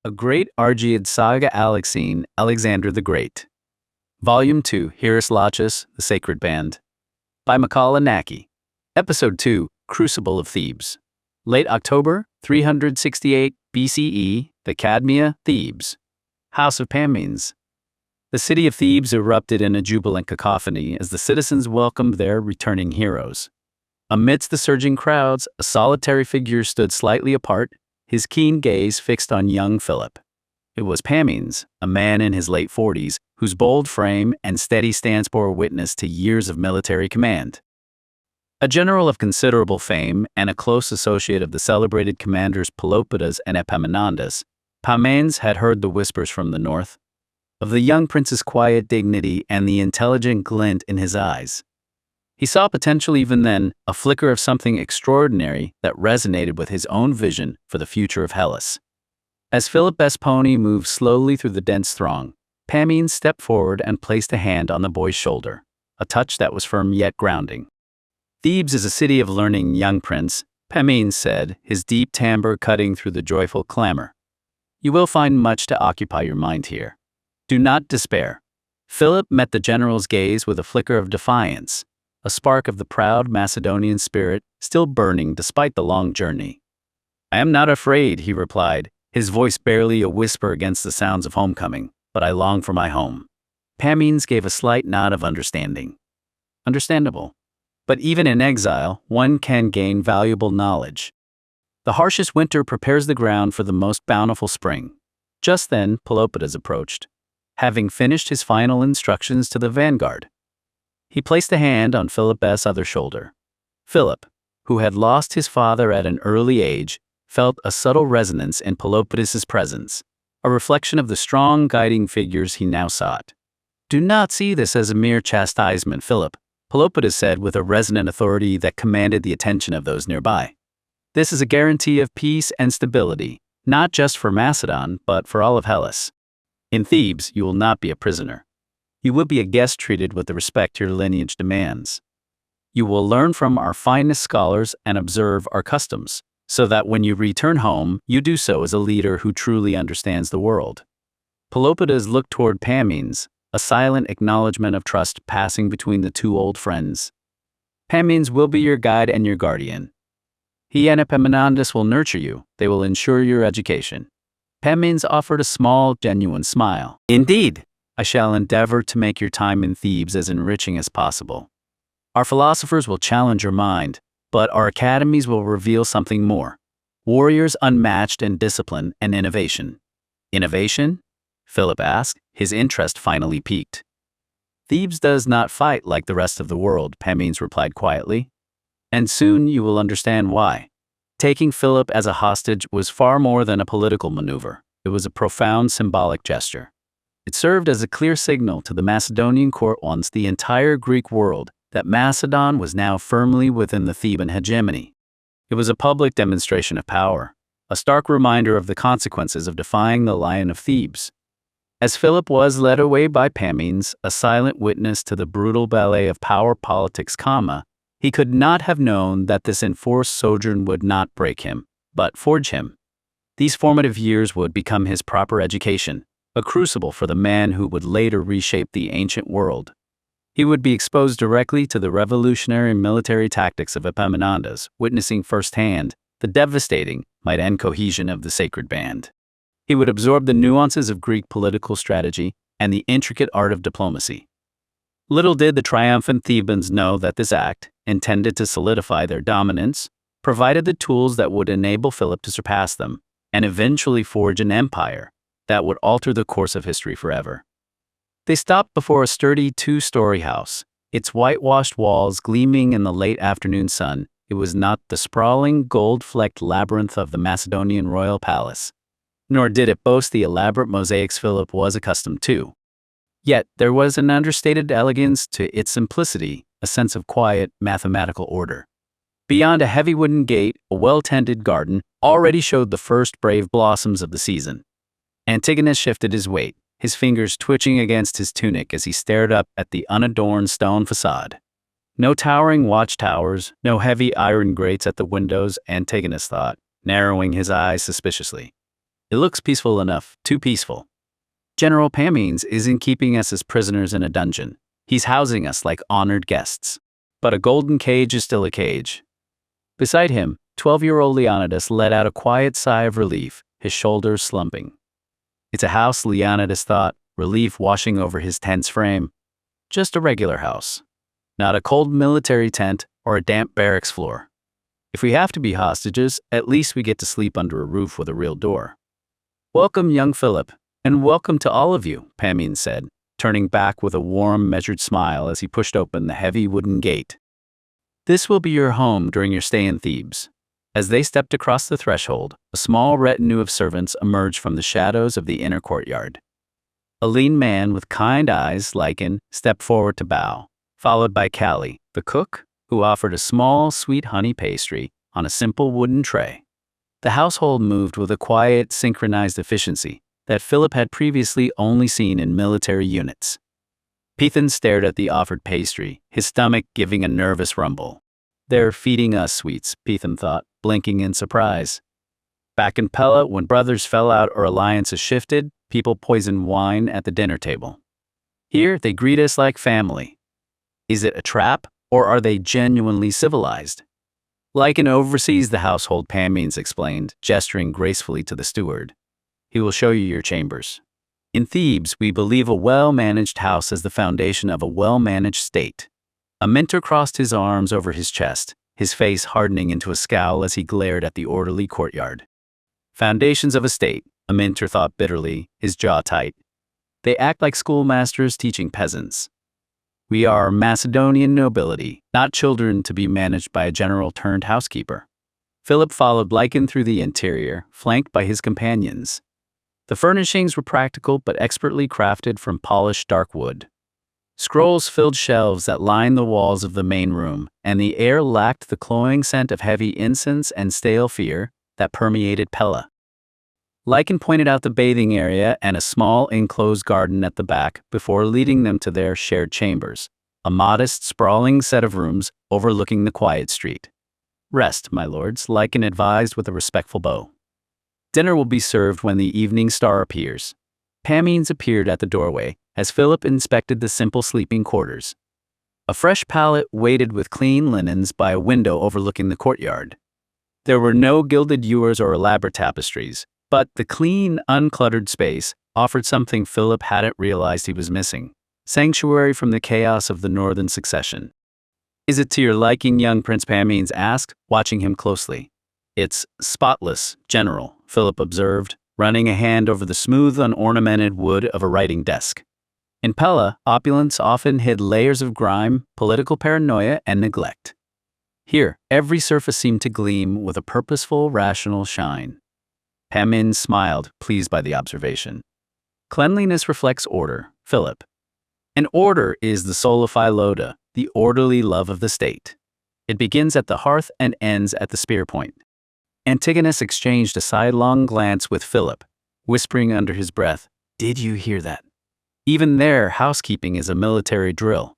A Great Argead Saga Alexine, Alexander the Great. Volume 2, Hieros Lachus, The Sacred Band. By Macaulay Naki. Episode 2, Crucible of Thebes. Late October, 368 BCE, the Cadmea, Thebes. House of Pammenes. The city of Thebes erupted in a jubilant cacophony as the citizens welcomed their returning heroes. Amidst the surging crowds, a solitary figure stood slightly apart, his keen gaze fixed on young Philip. It was Pammenes, a man in his late 40s, whose bold frame and steady stance bore witness to years of military command. A general of considerable fame and a close associate of the celebrated commanders Pelopidas and Epaminondas, Pammenes had heard the whispers from the north of the young prince's quiet dignity and the intelligent glint in his eyes. He saw potential even then, a flicker of something extraordinary that resonated with his own vision for the future of Hellas. As Philip's pony moved slowly through the dense throng, Pammenes stepped forward and placed a hand on the boy's shoulder, a touch that was firm yet grounding. "Thebes is a city of learning, young prince," Pammenes said, his deep timbre cutting through the joyful clamor. "You will find much to occupy your mind here. Do not despair." Philip met the general's gaze with a flicker of defiance, a spark of the proud Macedonian spirit still burning despite the long journey. "I am not afraid," he replied, his voice barely a whisper against the sounds of homecoming, "but I long for my home." Pammenes gave a slight nod of understanding. Understandable. But even in exile, one can gain valuable knowledge. The harshest winter prepares the ground for the most bountiful spring. Just then, Pelopidas approached, having finished his final instructions to the vanguard. He placed a hand on Philip's other shoulder. Philip, who had lost his father at an early age, felt a subtle resonance in Pelopidas's presence, a reflection of the strong guiding figures he now sought. "Do not see this as a mere chastisement, Philip," Pelopidas said with a resonant authority that commanded the attention of those nearby. "This is a guarantee of peace and stability, not just for Macedon, but for all of Hellas. In Thebes, you will not be a prisoner. You will be a guest treated with the respect your lineage demands. You will learn from our finest scholars and observe our customs, so that when you return home, you do so as a leader who truly understands the world." Pelopidas looked toward Pammenes, a silent acknowledgement of trust passing between the two old friends. "Pammenes will be your guide and your guardian. He and Epaminondas will nurture you. They will ensure your education." Pammenes offered a small, genuine smile. "Indeed, I shall endeavor to make your time in Thebes as enriching as possible. Our philosophers will challenge your mind, but our academies will reveal something more. Warriors unmatched in discipline and innovation." "Innovation?" Philip asked, his interest finally piqued. "Thebes does not fight like the rest of the world," Pammenes replied quietly. "And soon you will understand why." Taking Philip as a hostage was far more than a political maneuver. It was a profound symbolic gesture. It served as a clear signal to the Macedonian court once the entire Greek world that Macedon was now firmly within the Theban hegemony. It was a public demonstration of power, a stark reminder of the consequences of defying the Lion of Thebes. As Philip was led away by Pammenes, a silent witness to the brutal ballet of power politics, he could not have known that this enforced sojourn would not break him, but forge him. These formative years would become his proper education, a crucible for the man who would later reshape the ancient world. He would be exposed directly to the revolutionary military tactics of Epaminondas, witnessing firsthand the devastating might and cohesion of the sacred band. He would absorb the nuances of Greek political strategy and the intricate art of diplomacy. Little did the triumphant Thebans know that this act, intended to solidify their dominance, provided the tools that would enable Philip to surpass them and eventually forge an empire that would alter the course of history forever. They stopped before a sturdy two-story house, its whitewashed walls gleaming in the late afternoon sun. It was not the sprawling, gold-flecked labyrinth of the Macedonian royal palace, nor did it boast the elaborate mosaics Philip was accustomed to. Yet there was an understated elegance to its simplicity, a sense of quiet, mathematical order. Beyond a heavy wooden gate, a well-tended garden already showed the first brave blossoms of the season. Antigonus shifted his weight, his fingers twitching against his tunic as he stared up at the unadorned stone facade. No towering watchtowers, no heavy iron grates at the windows, Antigonus thought, narrowing his eyes suspiciously. It looks peaceful enough, too peaceful. General Pammenes isn't keeping us as prisoners in a dungeon. He's housing us like honored guests. But a golden cage is still a cage. Beside him, 12-year-old Leonidas let out a quiet sigh of relief, his shoulders slumping. It's a house, Leonidas thought, relief washing over his tense frame. Just a regular house. Not a cold military tent or a damp barracks floor. If we have to be hostages, at least we get to sleep under a roof with a real door. Welcome, young Philip, and welcome to all of you, Pammenes said, turning back with a warm, measured smile as he pushed open the heavy wooden gate. This will be your home during your stay in Thebes. As they stepped across the threshold, a small retinue of servants emerged from the shadows of the inner courtyard. A lean man with kind eyes, Lycan, stepped forward to bow, followed by Callie, the cook, who offered a small, sweet honey pastry on a simple wooden tray. The household moved with a quiet, synchronized efficiency that Philip had previously only seen in military units. Pethan stared at the offered pastry, his stomach giving a nervous rumble. They're feeding us sweets, Pethan thought, blinking in surprise. Back in Pella, when brothers fell out or alliances shifted, people poisoned wine at the dinner table. Here, they greet us like family. Is it a trap, or are they genuinely civilized? Lycan oversees the household, Pammenes explained, gesturing gracefully to the steward. He will show you your chambers. In Thebes, we believe a well-managed house is the foundation of a well-managed state. A mentor crossed his arms over his chest, his face hardening into a scowl as he glared at the orderly courtyard. Foundations of a state, a mentor thought bitterly, his jaw tight. They act like schoolmasters teaching peasants. We are Macedonian nobility, not children to be managed by a general turned housekeeper. Philip followed Lycan through the interior, flanked by his companions. The furnishings were practical but expertly crafted from polished dark wood. Scrolls filled shelves that lined the walls of the main room, and the air lacked the cloying scent of heavy incense and stale fear that permeated Pella. Lycan pointed out the bathing area and a small enclosed garden at the back before leading them to their shared chambers, a modest, sprawling set of rooms overlooking the quiet street. Rest, my lords, Lycan advised with a respectful bow. Dinner will be served when the evening star appears. Pammenes appeared at the doorway as Philip inspected the simple sleeping quarters. A fresh pallet waited with clean linens by a window overlooking the courtyard. There were no gilded ewers or elaborate tapestries, but the clean, uncluttered space offered something Philip hadn't realized he was missing: sanctuary from the chaos of the northern succession. Is it to your liking, young Prince, Pammenes asked, watching him closely. It's spotless, General, Philip observed, running a hand over the smooth, unornamented wood of a writing desk. In Pella, opulence often hid layers of grime, political paranoia, and neglect. Here, every surface seemed to gleam with a purposeful, rational shine. Pammenes smiled, pleased by the observation. Cleanliness reflects order, Philip. And order is the soul of Philota, the orderly love of the state. It begins at the hearth and ends at the spear point. Antigonus exchanged a sidelong glance with Philip, whispering under his breath, "Did you hear that?" Even there, housekeeping is a military drill.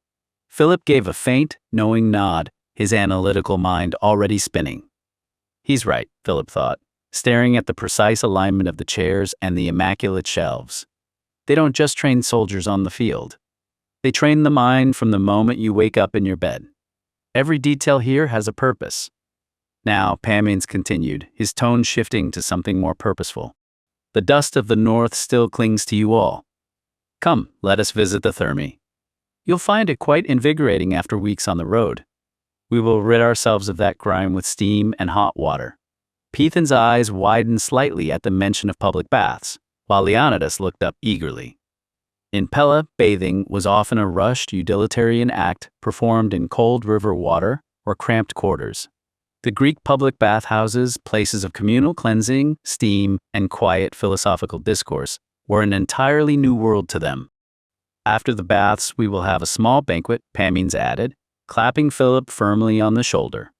Philip gave a faint, knowing nod, his analytical mind already spinning. He's right, Philip thought, staring at the precise alignment of the chairs and the immaculate shelves. They don't just train soldiers on the field. They train the mind from the moment you wake up in your bed. Every detail here has a purpose. Now, Pammenes continued, his tone shifting to something more purposeful. The dust of the north still clings to you all. Come, let us visit the Thermae. You'll find it quite invigorating after weeks on the road. We will rid ourselves of that grime with steam and hot water. Pethan's eyes widened slightly at the mention of public baths, while Leonidas looked up eagerly. In Pella, bathing was often a rushed utilitarian act performed in cold river water or cramped quarters. The Greek public bathhouses, places of communal cleansing, steam, and quiet philosophical discourse, were an entirely new world to them. After the baths, we will have a small banquet, Pammenes added, clapping Philip firmly on the shoulder.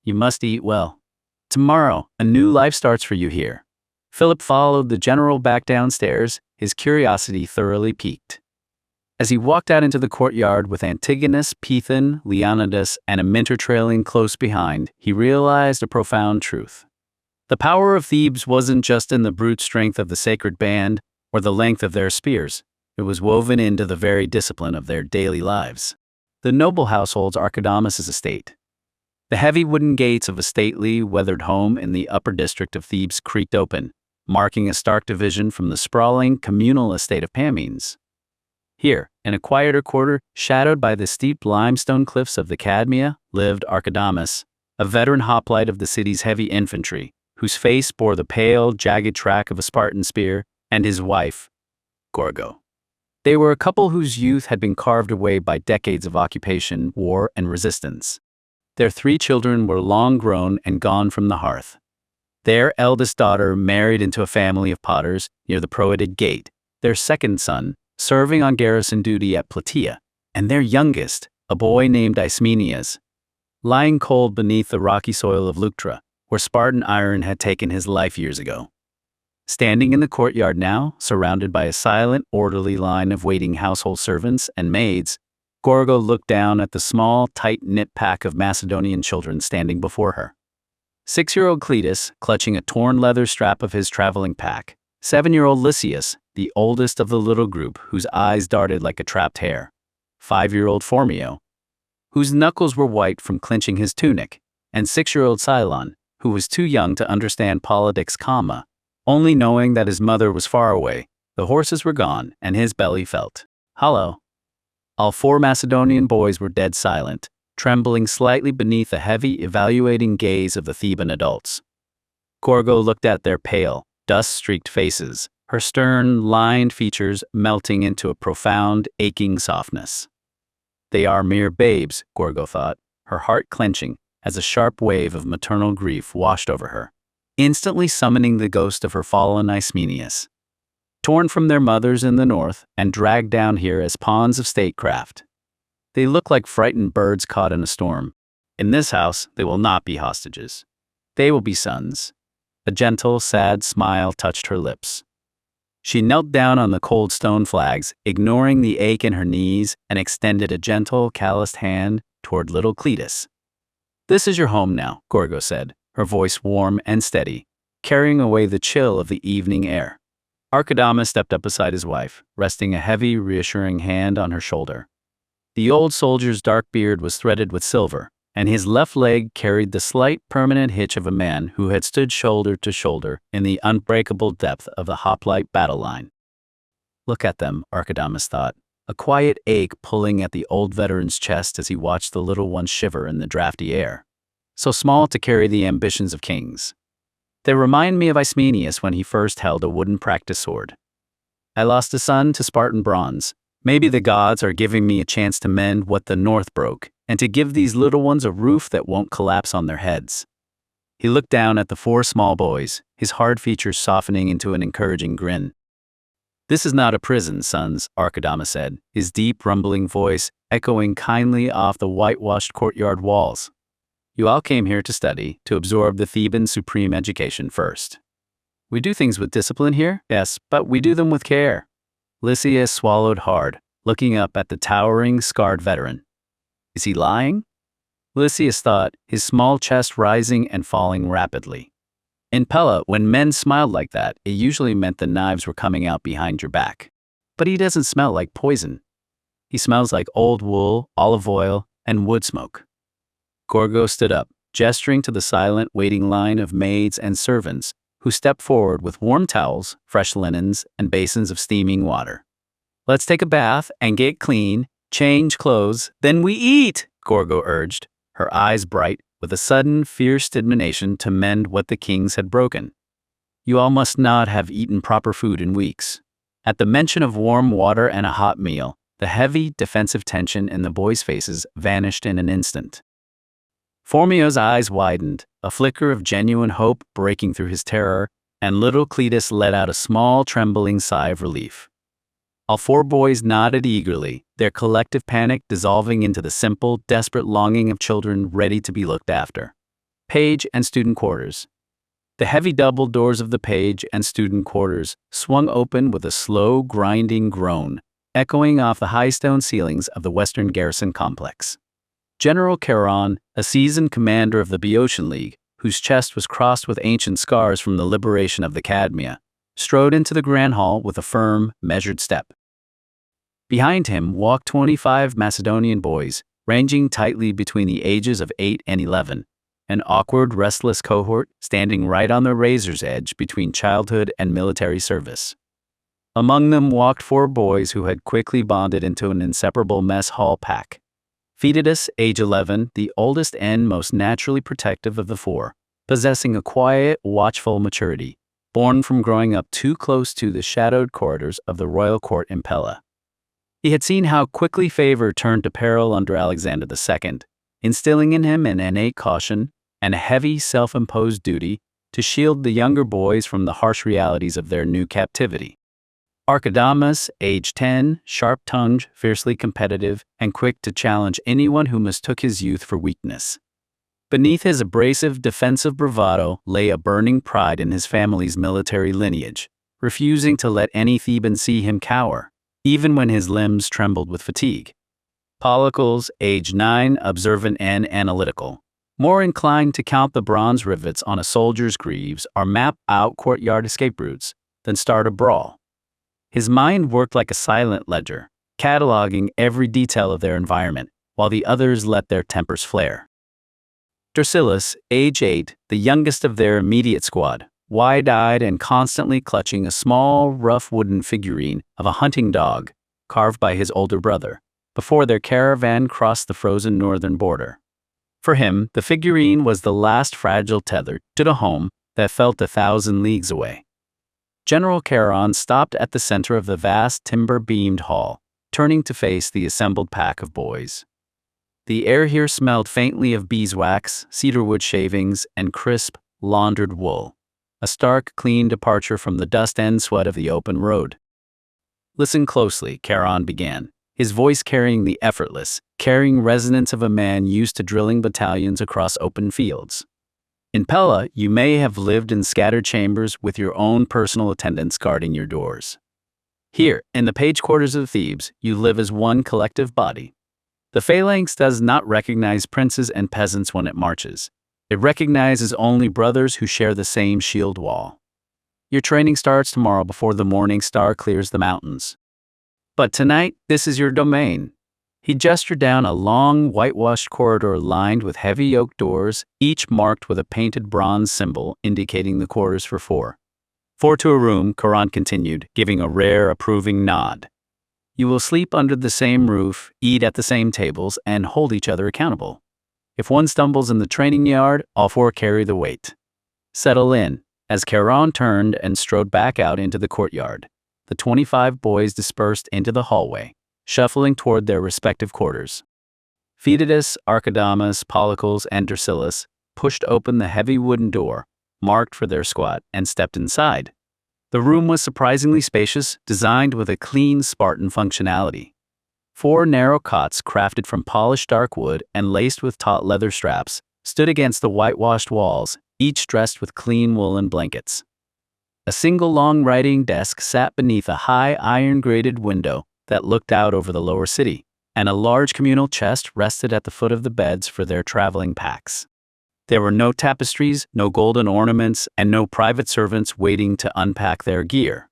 You must eat well. Tomorrow, a new life starts for you here. Philip followed the general back downstairs, his curiosity thoroughly piqued. As he walked out into the courtyard with Antigonus, Pethan, Leonidas, and a mentor trailing close behind, he realized a profound truth. The power of Thebes wasn't just in the brute strength of the sacred band or the length of their spears. It was woven into the very discipline of their daily lives. The noble household's Argead's estate. The heavy wooden gates of a stately, weathered home in the upper district of Thebes creaked open, marking a stark division from the sprawling communal estate of Pammenes. Here, in a quieter quarter, shadowed by the steep limestone cliffs of the Cadmea, lived Argead, a veteran hoplite of the city's heavy infantry, whose face bore the pale, jagged track of a Spartan spear, and his wife, Gorgo. They were a couple whose youth had been carved away by decades of occupation, war, and resistance. Their 3 children were long grown and gone from the hearth. Their eldest daughter married into a family of potters near the Proetid Gate, their second son serving on garrison duty at Plataea, and their youngest, a boy named Ismenias, lying cold beneath the rocky soil of Leuctra, where Spartan iron had taken his life years ago. Standing in the courtyard now, surrounded by a silent, orderly line of waiting household servants and maids, Gorgo looked down at the small, tight-knit pack of Macedonian children standing before her. 6-year-old Cletus, clutching a torn leather strap of his traveling pack. 7-year-old Lysias, the oldest of the little group, whose eyes darted like a trapped hare. 5-year-old Phormio, whose knuckles were white from clenching his tunic. And 6-year-old Cylon, who was too young to understand politics, only knowing that his mother was far away, the horses were gone, and his belly felt hollow. All 4 Macedonian boys were dead silent, trembling slightly beneath the heavy, evaluating gaze of the Theban adults. Gorgo looked at their pale, dust-streaked faces, her stern, lined features melting into a profound, aching softness. They are mere babes, Gorgo thought, her heart clenching as a sharp wave of maternal grief washed over her, instantly summoning the ghost of her fallen Ismenias. Torn from their mothers in the north and dragged down here as pawns of statecraft. They look like frightened birds caught in a storm. In this house, they will not be hostages. They will be sons. A gentle, sad smile touched her lips. She knelt down on the cold stone flags, ignoring the ache in her knees, and extended a gentle, calloused hand toward little Cletus. "This is your home now," Gorgo said, her voice warm and steady, carrying away the chill of the evening air. Argead stepped up beside his wife, resting a heavy, reassuring hand on her shoulder. The old soldier's dark beard was threaded with silver, and his left leg carried the slight, permanent hitch of a man who had stood shoulder to shoulder in the unbreakable depth of the hoplite battle line. Look at them, Argead thought, a quiet ache pulling at the old veteran's chest as he watched the little one shiver in the drafty air. So small to carry the ambitions of kings. They remind me of Ismenias when he first held a wooden practice sword. I lost a son to Spartan bronze. Maybe the gods are giving me a chance to mend what the north broke, and to give these little ones a roof that won't collapse on their heads. He looked down at the 4 small boys, his hard features softening into an encouraging grin. "This is not a prison, sons," Argead said, his deep, rumbling voice echoing kindly off the whitewashed courtyard walls. "You all came here to study, to absorb the Theban supreme education first. We do things with discipline here, yes, but we do them with care." Lysias swallowed hard, looking up at the towering, scarred veteran. Is he lying? Lysias thought, his small chest rising and falling rapidly. In Pella, when men smiled like that, it usually meant the knives were coming out behind your back. But he doesn't smell like poison. He smells like old wool, olive oil, and wood smoke. Gorgo stood up, gesturing to the silent, waiting line of maids and servants who stepped forward with warm towels, fresh linens, and basins of steaming water. "Let's take a bath and get clean, change clothes, then we eat," Gorgo urged, her eyes bright with a sudden, fierce determination to mend what the kings had broken. "You all must not have eaten proper food in weeks." At the mention of warm water and a hot meal, the heavy, defensive tension in the boys' faces vanished in an instant. Phormio's eyes widened, a flicker of genuine hope breaking through his terror, and little Cletus let out a small, trembling sigh of relief. All 4 boys nodded eagerly, their collective panic dissolving into the simple, desperate longing of children ready to be looked after. Page and student quarters. The heavy double doors of the page and student quarters swung open with a slow, grinding groan, echoing off the high stone ceilings of the western garrison complex. General Charon, a seasoned commander of the Boeotian League, whose chest was crossed with ancient scars from the liberation of the Cadmea, strode into the grand hall with a firm, measured step. Behind him walked 25 Macedonian boys, ranging tightly between the ages of 8 and 11, an awkward, restless cohort standing right on the razor's edge between childhood and military service. Among them walked 4 boys who had quickly bonded into an inseparable mess hall pack. Phaedidus, age 11, the oldest and most naturally protective of the 4, possessing a quiet, watchful maturity, born from growing up too close to the shadowed corridors of the royal court in Pella. He had seen how quickly favor turned to peril under Alexander II, instilling in him an innate caution and a heavy self-imposed duty to shield the younger boys from the harsh realities of their new captivity. Argead, age 10, sharp-tongued, fiercely competitive, and quick to challenge anyone who mistook his youth for weakness. Beneath his abrasive, defensive bravado lay a burning pride in his family's military lineage, refusing to let any Theban see him cower, even when his limbs trembled with fatigue. Polycles, age 9, observant and analytical, more inclined to count the bronze rivets on a soldier's greaves or map out courtyard escape routes than start a brawl. His mind worked like a silent ledger, cataloging every detail of their environment, while the others let their tempers flare. Drusillus, age 8, the youngest of their immediate squad, wide-eyed and constantly clutching a small, rough wooden figurine of a hunting dog, carved by his older brother, before their caravan crossed the frozen northern border. For him, the figurine was the last fragile tether to the home that felt 1,000 leagues away. General Pammenes stopped at the center of the vast timber-beamed hall, turning to face the assembled pack of boys. The air here smelled faintly of beeswax, cedarwood shavings, and crisp, laundered wool, a stark, clean departure from the dust and sweat of the open road. "Listen closely," Pammenes began, his voice carrying the effortless, carrying resonance of a man used to drilling battalions across open fields. In Pella, you may have lived in scattered chambers with your own personal attendants guarding your doors. Here, in the page quarters of Thebes, you live as one collective body. The phalanx does not recognize princes and peasants when it marches. It recognizes only brothers who share the same shield wall. Your training starts tomorrow before the morning star clears the mountains. But tonight, this is your domain. He gestured down a long, whitewashed corridor lined with heavy oak doors, each marked with a painted bronze symbol indicating the quarters for 4. 4 to a room, Pammenes continued, giving a rare, approving nod. You will sleep under the same roof, eat at the same tables, and hold each other accountable. If one stumbles in the training yard, all 4 carry the weight. Settle in. As Pammenes turned and strode back out into the courtyard, the 25 boys dispersed into the hallway, shuffling toward their respective quarters. Phaedidus, Argead, Polycles, and Drusillus pushed open the heavy wooden door, marked for their squad, and stepped inside. The room was surprisingly spacious, designed with a clean Spartan functionality. 4 narrow cots crafted from polished dark wood and laced with taut leather straps stood against the whitewashed walls, each dressed with clean woolen blankets. A single long writing desk sat beneath a high iron-grated window that looked out over the lower city, and a large communal chest rested at the foot of the beds for their traveling packs. There were no tapestries, no golden ornaments, and no private servants waiting to unpack their gear.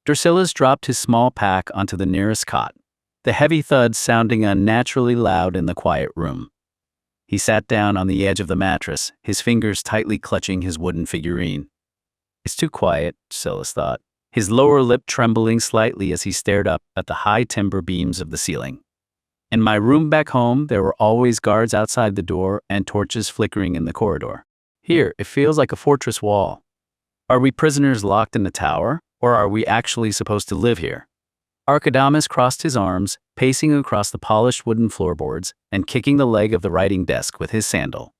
Drusillus dropped his small pack onto the nearest cot, the heavy thud sounding unnaturally loud in the quiet room. He sat down on the edge of the mattress, his fingers tightly clutching his wooden figurine. It's too quiet, Drusillus thought, his lower lip trembling slightly as he stared up at the high timber beams of the ceiling. In my room back home, there were always guards outside the door and torches flickering in the corridor. Here, it feels like a fortress wall. Are we prisoners locked in the tower, or are we actually supposed to live here? Argead crossed his arms, pacing across the polished wooden floorboards and kicking the leg of the writing desk with his sandal.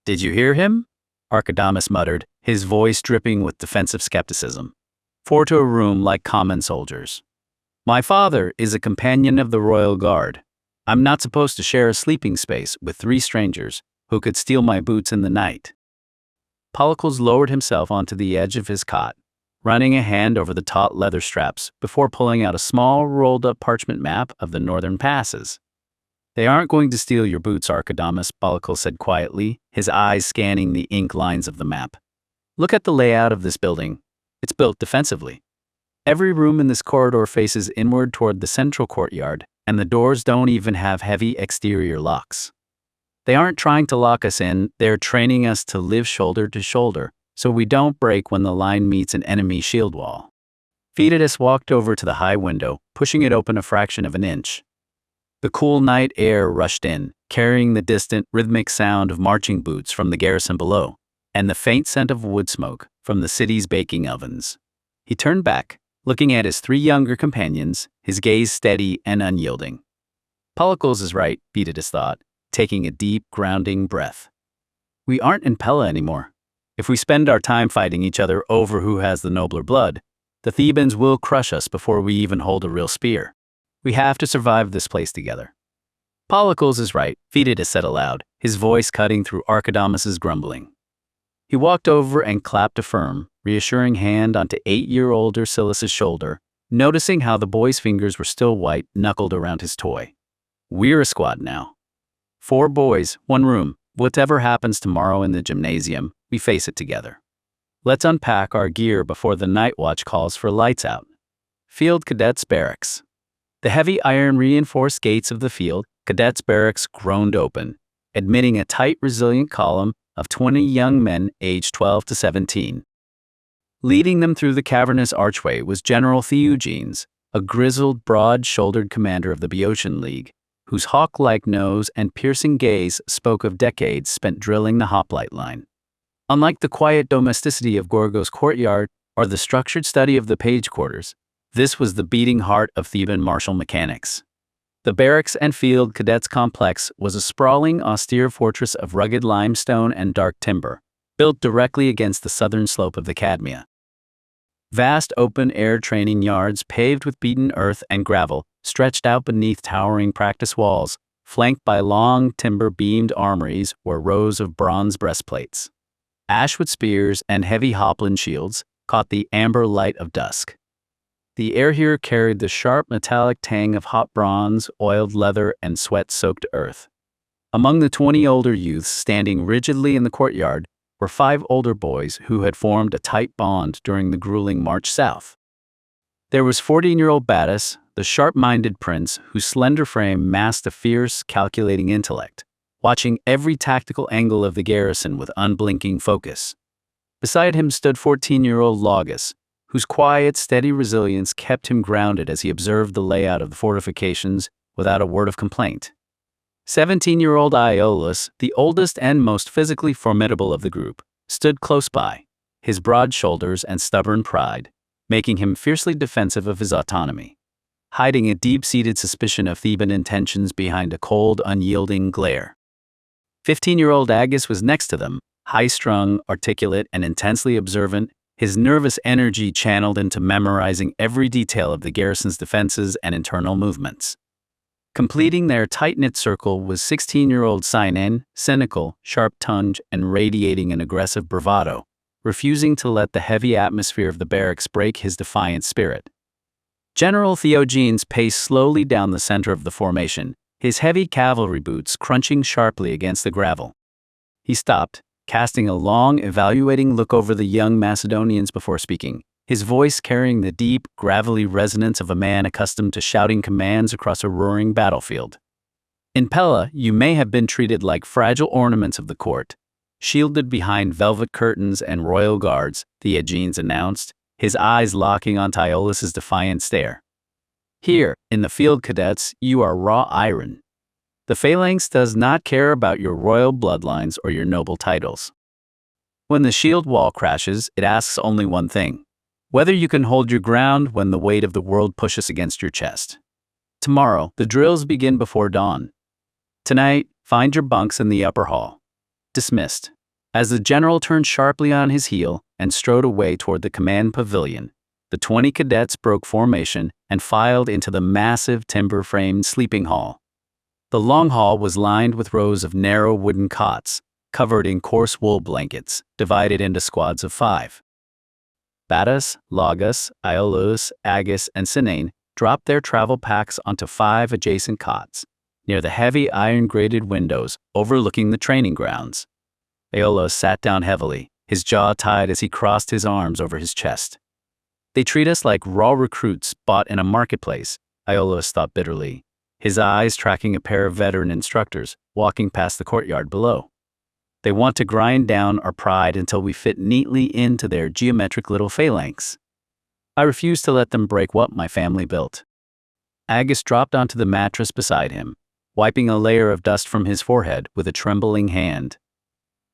"Did you hear him?" Argead muttered, his voice dripping with defensive skepticism. 4 to a room like common soldiers. "My father is a companion of the royal guard. I'm not supposed to share a sleeping space with 3 strangers who could steal my boots in the night." Polycles lowered himself onto the edge of his cot, running a hand over the taut leather straps before pulling out a small, rolled-up parchment map of the northern passes. They aren't going to steal your boots, Archidamus, Polycles said quietly, his eyes scanning the ink lines of the map. Look at the layout of this building. It's built defensively. Every room in this corridor faces inward toward the central courtyard, and the doors don't even have heavy exterior locks. They aren't trying to lock us in, they're training us to live shoulder to shoulder, so we don't break when the line meets an enemy shield wall. Theban walked over to the high window, pushing it open a fraction of an inch. The cool night air rushed in, carrying the distant, rhythmic sound of marching boots from the garrison below, and the faint scent of wood smoke from the city's baking ovens. He turned back, looking at his three younger companions, his gaze steady and unyielding. Polycles is right, Theban thought, taking a deep, grounding breath. We aren't in Pella anymore. If we spend our time fighting each other over who has the nobler blood, the Thebans will crush us before we even hold a real spear. We have to survive this place together. Polycles is right, Theban said aloud, his voice cutting through Archidamus's grumbling. He walked over and clapped a firm, reassuring hand onto 8-year-old Ursilus's shoulder, noticing how the boy's fingers were still white, knuckled around his toy. We're a squad now. 4 boys, 1 room. Whatever happens tomorrow in the gymnasium, we face it together. Let's unpack our gear before the night watch calls for lights out. Field Cadets Barracks. The heavy iron reinforced gates of the Field Cadets Barracks groaned open, admitting a tight, resilient column of 20 young men aged 12 to 17. Leading them through the cavernous archway was General Theogenes, a grizzled, broad-shouldered commander of the Boeotian League, whose hawk-like nose and piercing gaze spoke of decades spent drilling the hoplite line. Unlike the quiet domesticity of Gorgo's courtyard or the structured study of the page quarters, this was the beating heart of Theban martial mechanics. The Barracks and Field Cadets complex was a sprawling, austere fortress of rugged limestone and dark timber, built directly against the southern slope of the Cadmea. Vast open-air training yards paved with beaten earth and gravel stretched out beneath towering practice walls, flanked by long timber-beamed armories or rows of bronze breastplates. Ashwood spears and heavy hoplin shields caught the amber light of dusk. The air here carried the sharp metallic tang of hot bronze, oiled leather, and sweat-soaked earth. Among the 20 older youths standing rigidly in the courtyard were 5 older boys who had formed a tight bond during the grueling march south. There was 14-year-old Battus, the sharp-minded prince whose slender frame masked a fierce, calculating intellect, watching every tactical angle of the garrison with unblinking focus. Beside him stood 14-year-old Laugus, whose quiet, steady resilience kept him grounded as he observed the layout of the fortifications without a word of complaint. 17-year-old Iolus, the oldest and most physically formidable of the group, stood close by, his broad shoulders and stubborn pride, making him fiercely defensive of his autonomy, hiding a deep-seated suspicion of Theban intentions behind a cold, unyielding glare. 15-year-old Agus was next to them, high-strung, articulate, and intensely observant, his nervous energy channeled into memorizing every detail of the garrison's defenses and internal movements. Completing their tight-knit circle was 16-year-old Sinan, cynical, sharp-tongued, and radiating an aggressive bravado, refusing to let the heavy atmosphere of the barracks break his defiant spirit. General Theogenes paced slowly down the center of the formation, his heavy cavalry boots crunching sharply against the gravel. He stopped, casting a long, evaluating look over the young Macedonians before speaking, his voice carrying the deep, gravelly resonance of a man accustomed to shouting commands across a roaring battlefield. In Pella, you may have been treated like fragile ornaments of the court, shielded behind velvet curtains and royal guards, Theogenes announced, his eyes locking on Iolus's defiant stare. Here, in the Field Cadets, you are raw iron. The Phalanx does not care about your royal bloodlines or your noble titles. When the shield wall crashes, it asks only one thing: whether you can hold your ground when the weight of the world pushes against your chest. Tomorrow, the drills begin before dawn. Tonight, find your bunks in the upper hall. Dismissed. As the general turned sharply on his heel and strode away toward the command pavilion, the 20 cadets broke formation and filed into the massive timber-framed sleeping hall. The long hall was lined with rows of narrow wooden cots, covered in coarse wool blankets, divided into squads of 5. Battus, Laugus, Iolus, Agus, and Sinan dropped their travel packs onto 5 adjacent cots, near the heavy iron-grated windows overlooking the training grounds. Aeolus sat down heavily, his jaw tied as he crossed his arms over his chest. They treat us like raw recruits bought in a marketplace, Aeolus thought bitterly, his eyes tracking a pair of veteran instructors walking past the courtyard below. They want to grind down our pride until we fit neatly into their geometric little phalanx. I refuse to let them break what my family built. Agis dropped onto the mattress beside him, wiping a layer of dust from his forehead with a trembling hand.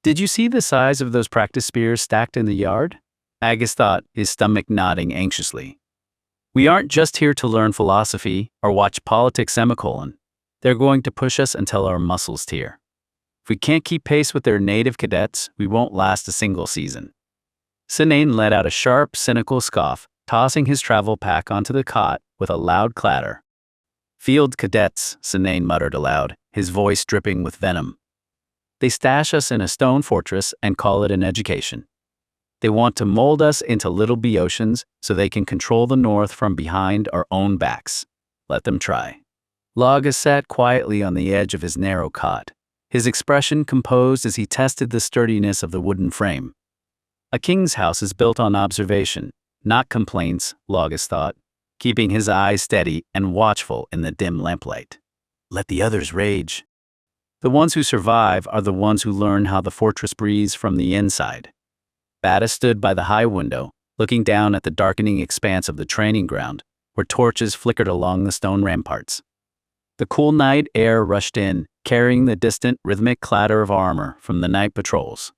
Did you see the size of those practice spears stacked in the yard? Agis thought, his stomach nodding anxiously. We aren't just here to learn philosophy or watch politics . They're going to push us until our muscles tear. If we can't keep pace with their native cadets, we won't last a single season. Sinane let out a sharp, cynical scoff, tossing his travel pack onto the cot with a loud clatter. Field cadets, Sinane muttered aloud, his voice dripping with venom. They stash us in a stone fortress and call it an education. They want to mold us into little Boeotians so they can control the north from behind our own backs. Let them try. Laugus sat quietly on the edge of his narrow cot, his expression composed as he tested the sturdiness of the wooden frame. A king's house is built on observation, not complaints, Laugus thought, keeping his eyes steady and watchful in the dim lamplight. Let the others rage. The ones who survive are the ones who learn how the fortress breathes from the inside. Bata stood by the high window, looking down at the darkening expanse of the training ground, where torches flickered along the stone ramparts. The cool night air rushed in, carrying the distant, rhythmic clatter of armor from the night patrols.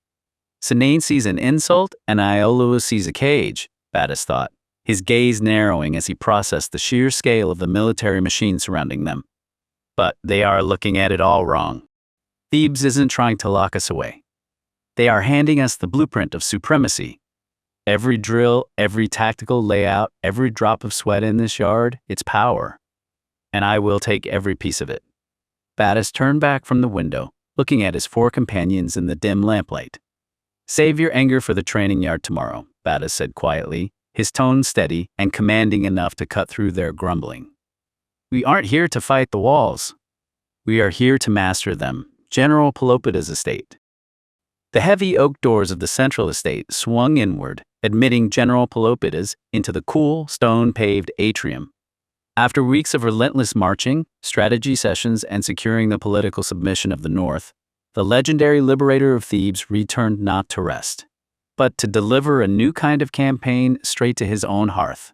Sinane sees an insult, and Aeolus sees a cage, Battus thought, his gaze narrowing as he processed the sheer scale of the military machine surrounding them. But they are looking at it all wrong. Thebes isn't trying to lock us away. They are handing us the blueprint of supremacy. Every drill, every tactical layout, every drop of sweat in this yard, it's power. And I will take every piece of it. Battus turned back from the window, looking at his four companions in the dim lamplight. Save your anger for the training yard tomorrow, Battus said quietly, his tone steady and commanding enough to cut through their grumbling. We aren't here to fight the walls. We are here to master them. General Pammenes' estate. The heavy oak doors of the central estate swung inward, admitting General Pammenes into the cool, stone-paved atrium. After weeks of relentless marching, strategy sessions, and securing the political submission of the north, the legendary liberator of Thebes returned not to rest, but to deliver a new kind of campaign straight to his own hearth.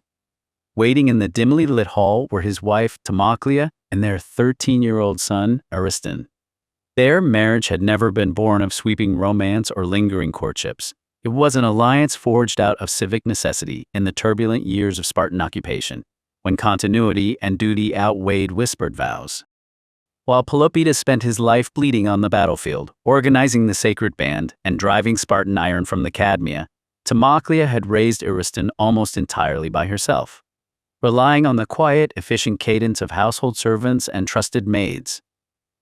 Waiting in the dimly lit hall were his wife Timoclea and their 13-year-old son Ariston. Their marriage had never been born of sweeping romance or lingering courtships. It was an alliance forged out of civic necessity in the turbulent years of Spartan occupation, when continuity and duty outweighed whispered vows. While Pelopidas spent his life bleeding on the battlefield, organizing the sacred band and driving Spartan iron from the Cadmea, Timoclea had raised Ariston almost entirely by herself, relying on the quiet, efficient cadence of household servants and trusted maids.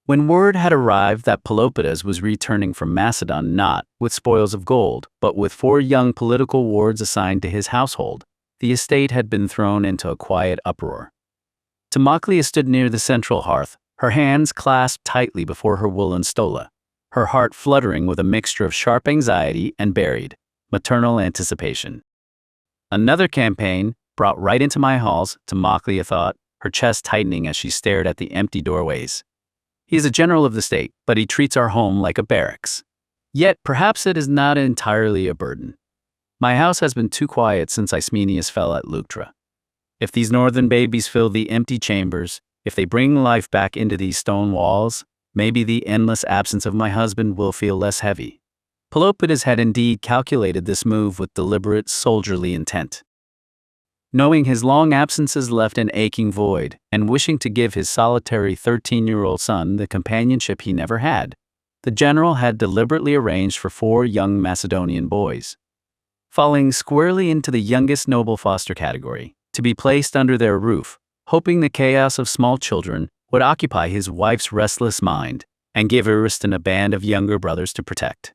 When word had arrived that Pelopidas was returning from Macedon not with spoils of gold, but with 4 young political wards assigned to his household, the estate had been thrown into a quiet uproar. Timoclea stood near the central hearth, her hands clasped tightly before her woolen stola, her heart fluttering with a mixture of sharp anxiety and buried, maternal anticipation. Another campaign, brought right into my halls, Timoclea thought, her chest tightening as she stared at the empty doorways. He is a general of the state, but he treats our home like a barracks. Yet perhaps it is not entirely a burden. My house has been too quiet since Ismenias fell at Leuctra. If these northern babies fill the empty chambers, if they bring life back into these stone walls, maybe the endless absence of my husband will feel less heavy. Pelopidas had indeed calculated this move with deliberate, soldierly intent. Knowing his long absences left an aching void, and wishing to give his solitary 13-year-old son the companionship he never had, the general had deliberately arranged for 4 young Macedonian boys, falling squarely into the youngest noble foster category, to be placed under their roof, hoping the chaos of small children would occupy his wife's restless mind and give Ariston a band of younger brothers to protect.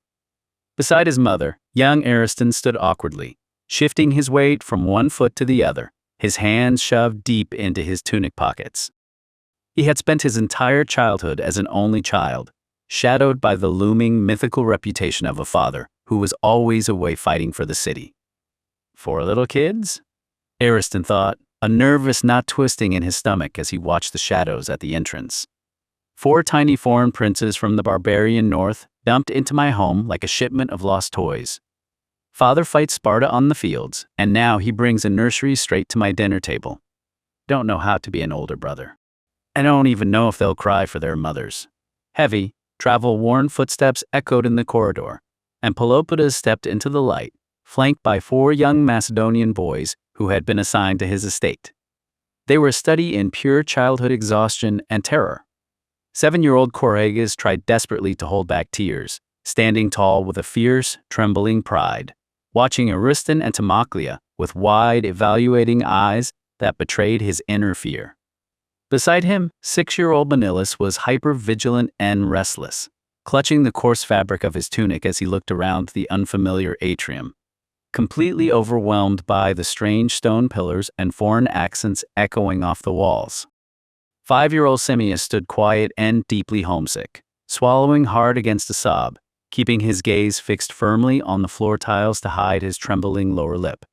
Beside his mother, young Ariston stood awkwardly, shifting his weight from one foot to the other, his hands shoved deep into his tunic pockets. He had spent his entire childhood as an only child, shadowed by the looming mythical reputation of a father who was always away fighting for the city. 4 little kids? Ariston thought, a nervous knot twisting in his stomach as he watched the shadows at the entrance. 4 tiny foreign princes from the barbarian north dumped into my home like a shipment of lost toys. Father fights Sparta on the fields, and now he brings a nursery straight to my dinner table. Don't know how to be an older brother. I don't even know if they'll cry for their mothers. Heavy, travel-worn footsteps echoed in the corridor, and Pelopidas stepped into the light, flanked by 4 young Macedonian boys who had been assigned to his estate. They were a study in pure childhood exhaustion and terror. 7-year-old Argead tried desperately to hold back tears, standing tall with a fierce, trembling pride, watching Ariston and Timoclea with wide, evaluating eyes that betrayed his inner fear. Beside him, 6-year-old Manilius was hyper-vigilant and restless, clutching the coarse fabric of his tunic as he looked around the unfamiliar atrium, completely overwhelmed by the strange stone pillars and foreign accents echoing off the walls. 5-year-old Simmias stood quiet and deeply homesick, swallowing hard against a sob, keeping his gaze fixed firmly on the floor tiles to hide his trembling lower lip.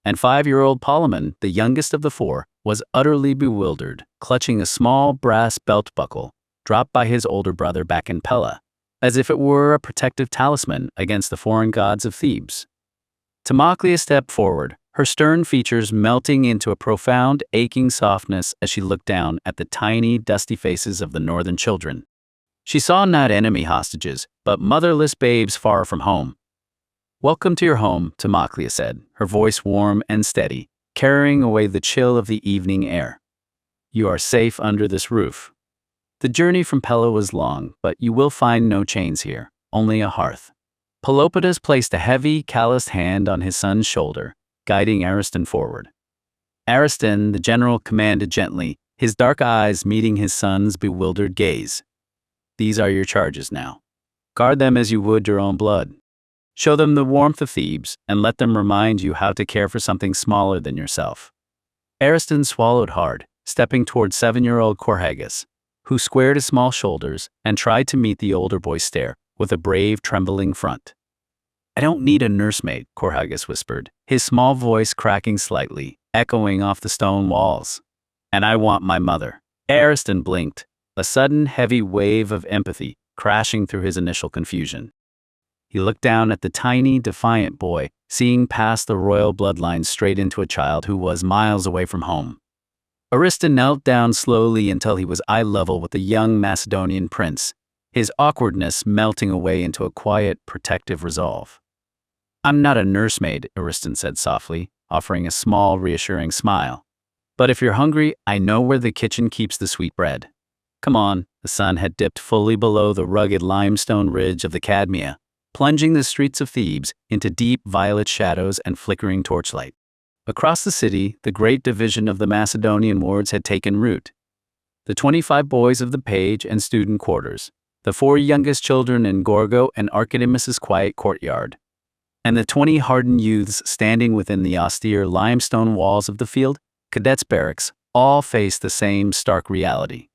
And 5-year-old Polemon, the youngest of the 4, was utterly bewildered, clutching a small brass belt buckle dropped by his older brother back in Pella, as if it were a protective talisman against the foreign gods of Thebes. Timoclea stepped forward, her stern features melting into a profound, aching softness as she looked down at the tiny, dusty faces of the northern children. She saw not enemy hostages, but motherless babes far from home. "Welcome to your home," Timoclea said, her voice warm and steady, carrying away the chill of the evening air. "You are safe under this roof. The journey from Pella was long, but you will find no chains here, only a hearth." Pelopidas placed a heavy, calloused hand on his son's shoulder, guiding Ariston forward. Ariston, the general, commanded gently, his dark eyes meeting his son's bewildered gaze. "These are your charges now. Guard them as you would your own blood. Show them the warmth of Thebes, and let them remind you how to care for something smaller than yourself." Ariston swallowed hard, stepping toward 7-year-old Argead, who squared his small shoulders and tried to meet the older boy's stare with a brave, trembling front. "I don't need a nursemaid," Argead whispered, his small voice cracking slightly, echoing off the stone walls. "And I want my mother." Ariston blinked, a sudden heavy wave of empathy crashing through his initial confusion. He looked down at the tiny, defiant boy, seeing past the royal bloodline straight into a child who was miles away from home. Ariston knelt down slowly until he was eye level with the young Macedonian prince, his awkwardness melting away into a quiet, protective resolve. "I'm not a nursemaid," Ariston said softly, offering a small, reassuring smile. "But if you're hungry, I know where the kitchen keeps the sweet bread. Come on." The sun had dipped fully below the rugged limestone ridge of the Cadmea, plunging the streets of Thebes into deep violet shadows and flickering torchlight. Across the city, the great division of the Macedonian wards had taken root. The 25 boys of the page and student quarters, the 4 youngest children in Gorgo and Archidamus's quiet courtyard, and the 20 hardened youths standing within the austere limestone walls of the field cadets' barracks, all faced the same stark reality.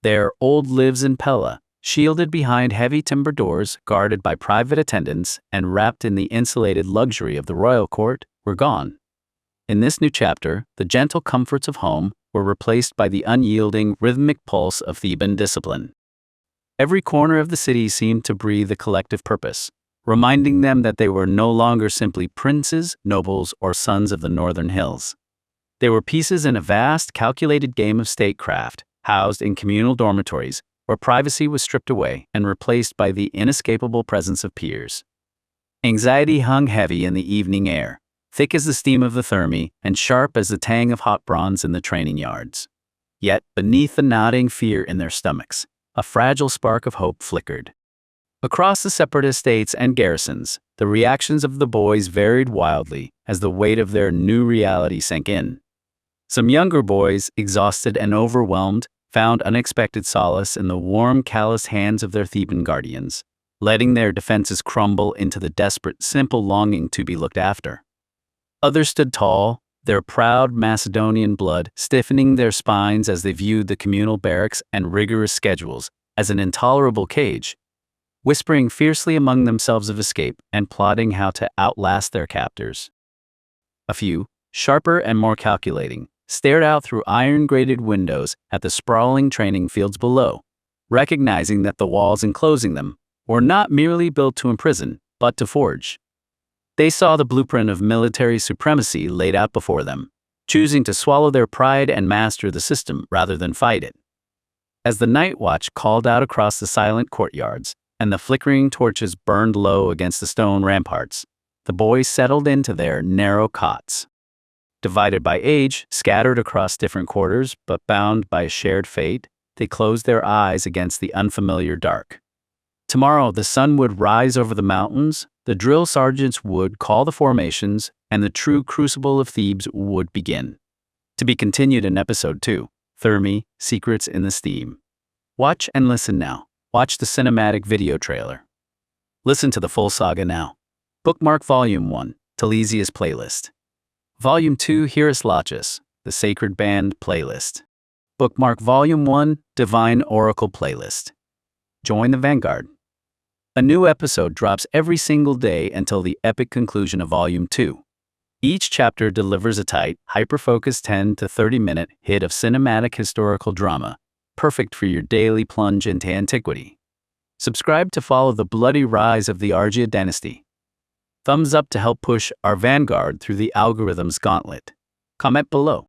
Their old lives in Pella, shielded behind heavy timber doors, guarded by private attendants, and wrapped in the insulated luxury of the royal court, were gone. In this new chapter, the gentle comforts of home were replaced by the unyielding, rhythmic pulse of Theban discipline. Every corner of the city seemed to breathe a collective purpose, reminding them that they were no longer simply princes, nobles, or sons of the northern hills. They were pieces in a vast, calculated game of statecraft, housed in communal dormitories, where privacy was stripped away and replaced by the inescapable presence of peers. Anxiety hung heavy in the evening air, thick as the steam of the thermi and sharp as the tang of hot bronze in the training yards. Yet, beneath the nodding fear in their stomachs, a fragile spark of hope flickered. Across the separate estates and garrisons, the reactions of the boys varied wildly as the weight of their new reality sank in. Some younger boys, exhausted and overwhelmed, found unexpected solace in the warm, calloused hands of their Theban guardians, letting their defenses crumble into the desperate, simple longing to be looked after. Others stood tall, their proud Macedonian blood stiffening their spines as they viewed the communal barracks and rigorous schedules as an intolerable cage, whispering fiercely among themselves of escape and plotting how to outlast their captors. A few, sharper and more calculating, stared out through iron-grated windows at the sprawling training fields below, recognizing that the walls enclosing them were not merely built to imprison, but to forge. They saw the blueprint of military supremacy laid out before them, choosing to swallow their pride and master the system rather than fight it. As the night watch called out across the silent courtyards and the flickering torches burned low against the stone ramparts, the boys settled into their narrow cots. Divided by age, scattered across different quarters, but bound by a shared fate, they closed their eyes against the unfamiliar dark. Tomorrow the sun would rise over the mountains, the drill sergeants would call the formations, and the true Crucible of Thebes would begin. To be continued in Episode 2, Thermi, Secrets in the Steam. Watch and listen now. Watch the cinematic video trailer. Listen to the full saga now. Bookmark Volume 1, Talesia's Playlist. Volume 2, Hieros Lachus, the Sacred Band Playlist. Bookmark Volume 1, Divine Oracle Playlist. Join the Vanguard. A new episode drops every single day until the epic conclusion of Volume 2. Each chapter delivers a tight, hyper-focused 10 to 30-minute hit of cinematic historical drama, perfect for your daily plunge into antiquity. Subscribe to follow the bloody rise of the Argead dynasty. Thumbs up to help push our Vanguard through the algorithm's gauntlet. Comment below.